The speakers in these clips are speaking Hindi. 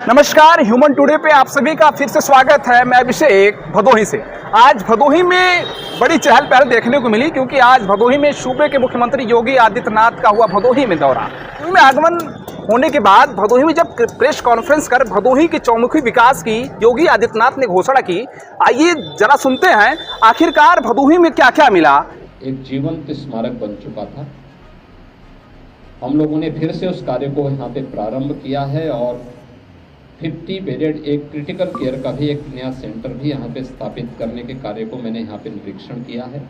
नमस्कार, ह्यूमन टुडे पे आप सभी का फिर से स्वागत है। मैं अभिषेक भदोही से। आज भदोही में बड़ी चहल पहल देखने को मिली क्योंकि आज भदोही में सूबे के मुख्यमंत्री योगी आदित्यनाथ का हुआ भदोही में दौरा। में आगमन होने के बाद भदोही में जब प्रेस कॉन्फ्रेंस कर भदोही के चौमुखी विकास की योगी आदित्यनाथ ने घोषणा की। आइए जरा सुनते हैं आखिरकार भदोही में क्या क्या मिला। एक जीवंत स्मारक बन चुका था। हम लोगों ने फिर से उस कार्य को यहाँ पे प्रारंभ किया है और 50 बेडेड एक क्रिटिकल केयर का भी एक नया सेंटर भी यहाँ पे स्थापित करने के कार्य को मैंने यहाँ पे निरीक्षण किया है।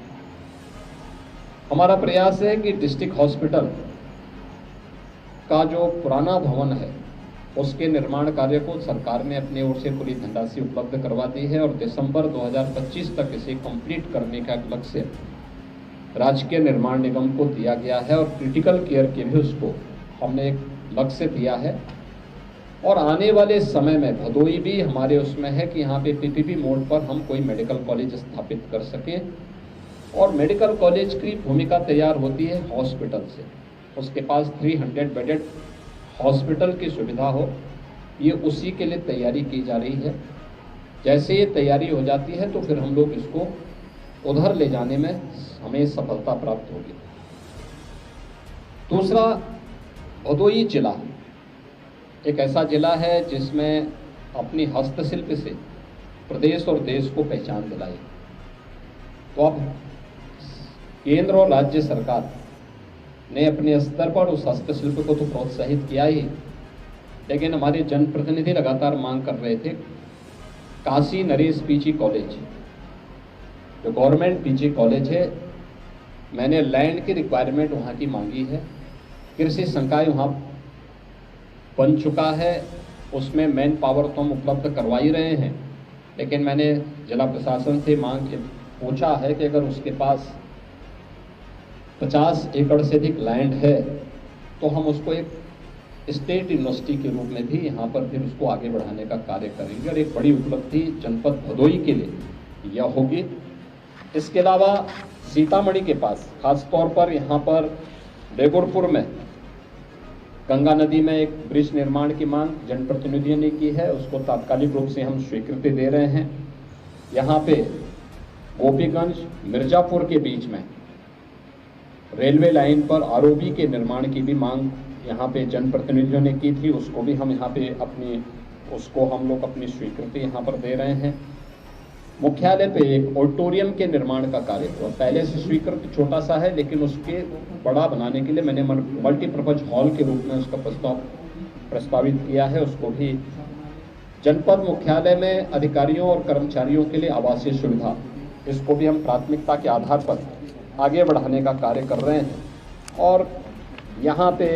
हमारा प्रयास है कि डिस्ट्रिक्ट हॉस्पिटल का जो पुराना भवन है उसके निर्माण कार्य को सरकार ने अपनी ओर से पूरी धनराशि उपलब्ध करवा दी है और दिसंबर 2025 तक इसे कंप्लीट करने का लक्ष्य राजकीय निर्माण निगम को दिया गया है और क्रिटिकल केयर के भी उसको हमने एक लक्ष्य दिया है। और आने वाले समय में भदोही भी हमारे उसमें है कि यहाँ पे पीपीपी मोड पर हम कोई मेडिकल कॉलेज स्थापित कर सकें और मेडिकल कॉलेज की भूमिका तैयार होती है हॉस्पिटल से। उसके पास 300 बेडेड हॉस्पिटल की सुविधा हो, ये उसी के लिए तैयारी की जा रही है। जैसे ये तैयारी हो जाती है तो फिर हम लोग इसको उधर ले जाने में हमें सफलता प्राप्त होगी। दूसरा, भदोही जिला एक ऐसा जिला है जिसमें अपनी हस्तशिल्प से प्रदेश और देश को पहचान दिलाई। तो अब केंद्र और राज्य सरकार ने अपने स्तर पर उस हस्तशिल्प को तो प्रोत्साहित किया ही, लेकिन हमारे जनप्रतिनिधि लगातार मांग कर रहे थे काशी नरेश पीजी कॉलेज, जो गवर्नमेंट पीजी कॉलेज है, मैंने लैंड की रिक्वायरमेंट वहाँ की मांगी है। कृषि संकाय वहाँ बन चुका है, उसमें मैन पावर तो हम उपलब्ध करवा ही रहे हैं, लेकिन मैंने जिला प्रशासन से पूछा है कि अगर उसके पास 50 एकड़ से अधिक लैंड है तो हम उसको एक स्टेट यूनिवर्सिटी के रूप में भी यहाँ पर फिर उसको आगे बढ़ाने का कार्य करेंगे और एक बड़ी उपलब्धि जनपद भदोही के लिए यह होगी। इसके अलावा सीतामढ़ी के पास खासतौर पर यहाँ पर बेगुरपुर में गंगा नदी में एक ब्रिज निर्माण की मांग जनप्रतिनिधियों ने की है, उसको तात्कालिक रूप से हम स्वीकृति दे रहे हैं। यहाँ पे गोपीगंज मिर्जापुर के बीच में रेलवे लाइन पर आरओबी के निर्माण की भी मांग यहाँ पे जनप्रतिनिधियों ने की थी, उसको भी हम यहाँ पे हम लोग अपनी स्वीकृति यहाँ पर दे रहे हैं। मुख्यालय पे एक ऑडिटोरियम के निर्माण का कार्य तो पहले से स्वीकृत छोटा सा है, लेकिन उसके बड़ा बनाने के लिए मैंने मल्टीपर्पज हॉल के रूप में उसका प्रस्तावित किया है। उसको भी जनपद मुख्यालय में अधिकारियों और कर्मचारियों के लिए आवासीय सुविधा, इसको भी हम प्राथमिकता के आधार पर आगे बढ़ाने का कार्य कर रहे हैं। और यहाँ पे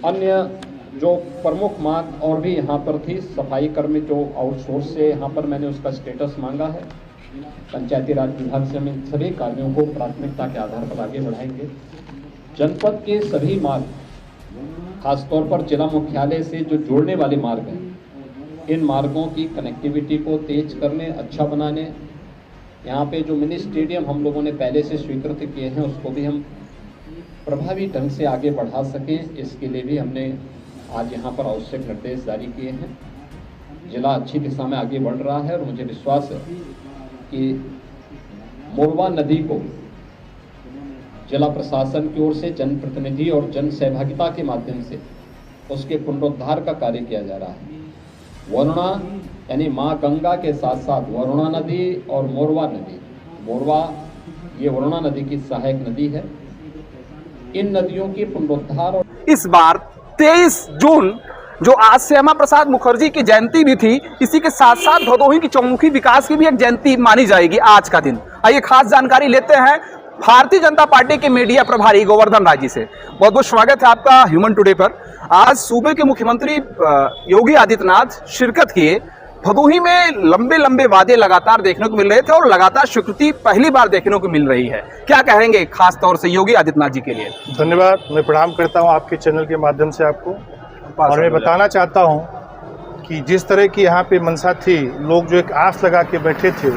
अन्य जो प्रमुख मांग और भी यहाँ पर थी, सफाई कर्मी जो आउटसोर्स से यहाँ पर मैंने उसका स्टेटस मांगा है। पंचायती राज विभाग से हम इन सभी कार्यों को प्राथमिकता के आधार पर आगे बढ़ाएंगे। जनपद के सभी मार्ग, खासतौर पर जिला मुख्यालय से जो जोड़ने वाले मार्ग हैं, इन मार्गों की कनेक्टिविटी को तेज करने, अच्छा बनाने, यहाँ पे जो मिनी स्टेडियम हम लोगों ने पहले से स्वीकृत किए हैं उसको भी हम प्रभावी ढंग से आगे बढ़ा सकें, इसके लिए भी हमने आज यहाँ पर आवश्यक निर्देश जारी किए हैं। जिला अच्छी दिशा में आगे बढ़ रहा है और मुझे विश्वास है कि मोरवा नदी को जिला प्रशासन की ओर से जनप्रतिनिधि और जन सहभागिता के माध्यम से उसके पुनरुद्धार का कार्य किया जा रहा है। वरुणा यानी माँ गंगा के साथ साथ वरुणा नदी और मोरवा नदी, मोरवा ये वरुणा नदी की सहायक नदी है, इन नदियों की पुनरुद्धार। और इस बार 23 जून जो आज श्यामा प्रसाद मुखर्जी की जयंती भी थी, इसी के साथ साथ भदोही की चौमुखी विकास की भी एक जयंती मानी जाएगी आज का दिन। आइए खास जानकारी लेते हैं भारतीय जनता पार्टी के मीडिया प्रभारी गोवर्धन राय जी से। बहुत बहुत स्वागत है आपका ह्यूमन टुडे पर। आज सूबे के मुख्यमंत्री योगी आदित्यनाथ शिरकत किए। भदोही में लंबे लंबे वादे लगातार देखने को मिल रहे थे और लगातार स्वीकृति पहली बार देखने को मिल रही है। क्या कहेंगे खास तौर से योगी आदित्यनाथ जी के लिए? धन्यवाद। मैं प्रणाम करता हूं आपके चैनल के माध्यम से आपको, और मैं बताना चाहता हूं कि जिस तरह की यहाँ पे मंशा थी, लोग जो एक आस लगा के बैठे थे,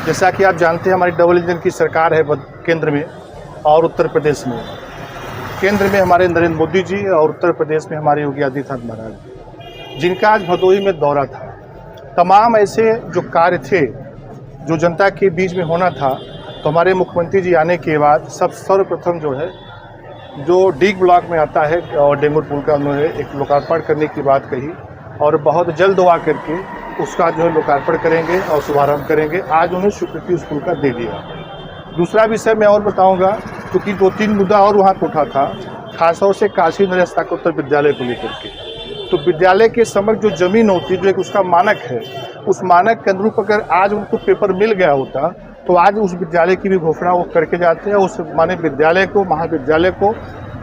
जैसा कि आप जानते हैं हमारी डबल इंजन की सरकार है केंद्र में और उत्तर प्रदेश में। केंद्र में हमारे नरेंद्र मोदी जी और उत्तर प्रदेश में हमारे योगी आदित्यनाथ महाराज। जिनका आज भदोही में दौरा था। तमाम ऐसे जो कार्य थे जो जनता के बीच में होना था, तो हमारे मुख्यमंत्री जी आने के बाद सर्वप्रथम जो है जो डीग ब्लॉक में आता है और डेंगू पुल का उन्होंने एक लोकार्पण करने की बात कही और बहुत जल्द दुआ करके उसका जो है लोकार्पण करेंगे और शुभारंभ करेंगे। आज उन्हें स्वीकृति उस पुल का दे दिया। दूसरा विषय मैं और बताऊंगा, क्योंकि 2-3 मुद्दा और वहाँ पर उठा था, खासतौर से काशी नरेश स्नातकोत्तर विद्यालय को लेकर के। तो विद्यालय के समक्ष जो जमीन होती है, जो एक उसका मानक है, उस मानक के अनुरूप अगर आज उनको पेपर मिल गया होता तो आज उस विद्यालय की भी घोषणा वो करके जाते हैं। उस माने विद्यालय को, महाविद्यालय को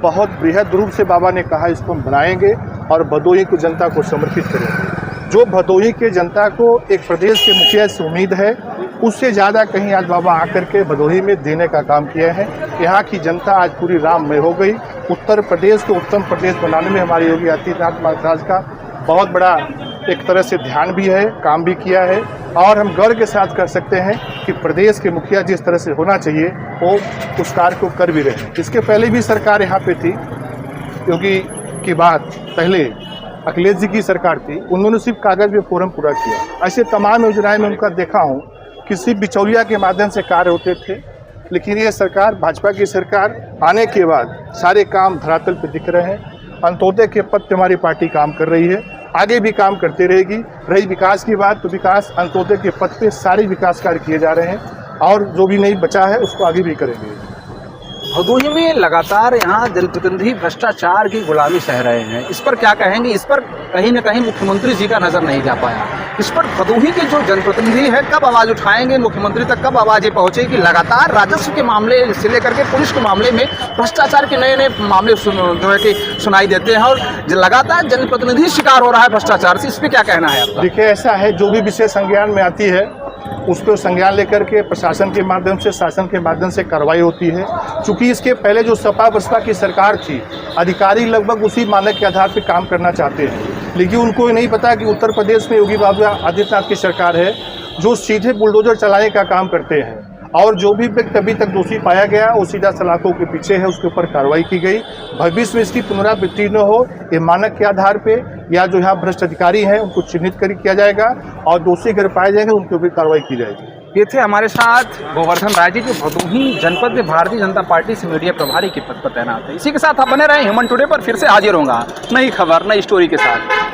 बहुत बृहद रूप से बाबा ने कहा इसको हम बनाएंगे और भदोही की जनता को समर्पित करेंगे। जो भदोही के जनता को एक प्रदेश के मुखिया से उम्मीद है, उससे ज़्यादा कहीं आज बाबा आकर के भदोही में देने का काम किया है। यहाँ की जनता आज पूरी राममय हो गई। उत्तर प्रदेश को उत्तम प्रदेश बनाने में हमारे योगी आदित्यनाथ महाराज का बहुत बड़ा एक तरह से ध्यान भी है, काम भी किया है और हम गर्व के साथ कर सकते हैं कि प्रदेश के मुखिया जिस तरह से होना चाहिए वो उस कार्य को कर भी रहे हैं। इसके पहले भी सरकार यहाँ पे थी, योगी की बात पहले अखिलेश जी की सरकार थी, उन्होंने सिर्फ कागज़ में फॉर्म पूरा किया। ऐसे तमाम योजनाएं में उनका देखा हूँ कि सिर्फ बिचौलिया के माध्यम से कार्य होते थे, लेकिन ये सरकार, भाजपा की सरकार आने के बाद सारे काम धरातल पे दिख रहे हैं। अंत्योदय के पद पे हमारी पार्टी काम कर रही है, आगे भी काम करती रहेगी। रही विकास की बात, तो विकास अंत्योदय के पद पे सारे विकास कार्य किए जा रहे हैं और जो भी नहीं बचा है उसको आगे भी करेंगे। भदोही में लगातार यहाँ जनप्रतिनिधि भ्रष्टाचार की गुलामी सह रहे हैं, इस पर क्या कहेंगे? इस पर कहीं न कहीं मुख्यमंत्री जी का नजर नहीं जा पाया। इस पर भदोही के जो जनप्रतिनिधि है कब आवाज उठाएंगे, मुख्यमंत्री तक कब आवाजें पहुंचे कि लगातार राजस्व के मामले से लेकर के पुलिस के मामले में भ्रष्टाचार के नए नए मामले जो है कि सुनाई देते हैं और लगातार जनप्रतिनिधि शिकार हो रहा है भ्रष्टाचार से, इस पर क्या कहना है आपका? देखिए, ऐसा है, जो भी विषय संज्ञान में आती है उस पर संज्ञान लेकर के प्रशासन के माध्यम से, शासन के माध्यम से कार्रवाई होती है। चूंकि इसके पहले जो सपा बसपा की सरकार थी, अधिकारी लगभग उसी मानक के आधार पर काम करना चाहते हैं, लेकिन उनको ये नहीं पता कि उत्तर प्रदेश में योगी बाबा आदित्यनाथ की सरकार है जो सीधे बुलडोजर चलाने का काम करते हैं और जो भी व्यक्ति अभी तक दोषी पाया गया वो सीधा सलाखों के पीछे है, उसके ऊपर कार्रवाई की गई। भविष्य में इसकी पुनरावृत्ति न हो, ये मानक के आधार पे या जो यहाँ भ्रष्ट अधिकारी हैं उनको चिन्हित किया जाएगा और दोषी अगर पाए जाएंगे उनके ऊपर कार्रवाई की जाएगी। ये थे हमारे साथ गोवर्धन राय जी, जो भदोही जनपद में भारतीय जनता पार्टी से मीडिया प्रभारी के पद पर तैनात है। इसी के साथ आप बने रहे ह्यूमन टुडे पर, फिर से हाजिर होगा नई खबर, नई स्टोरी के साथ।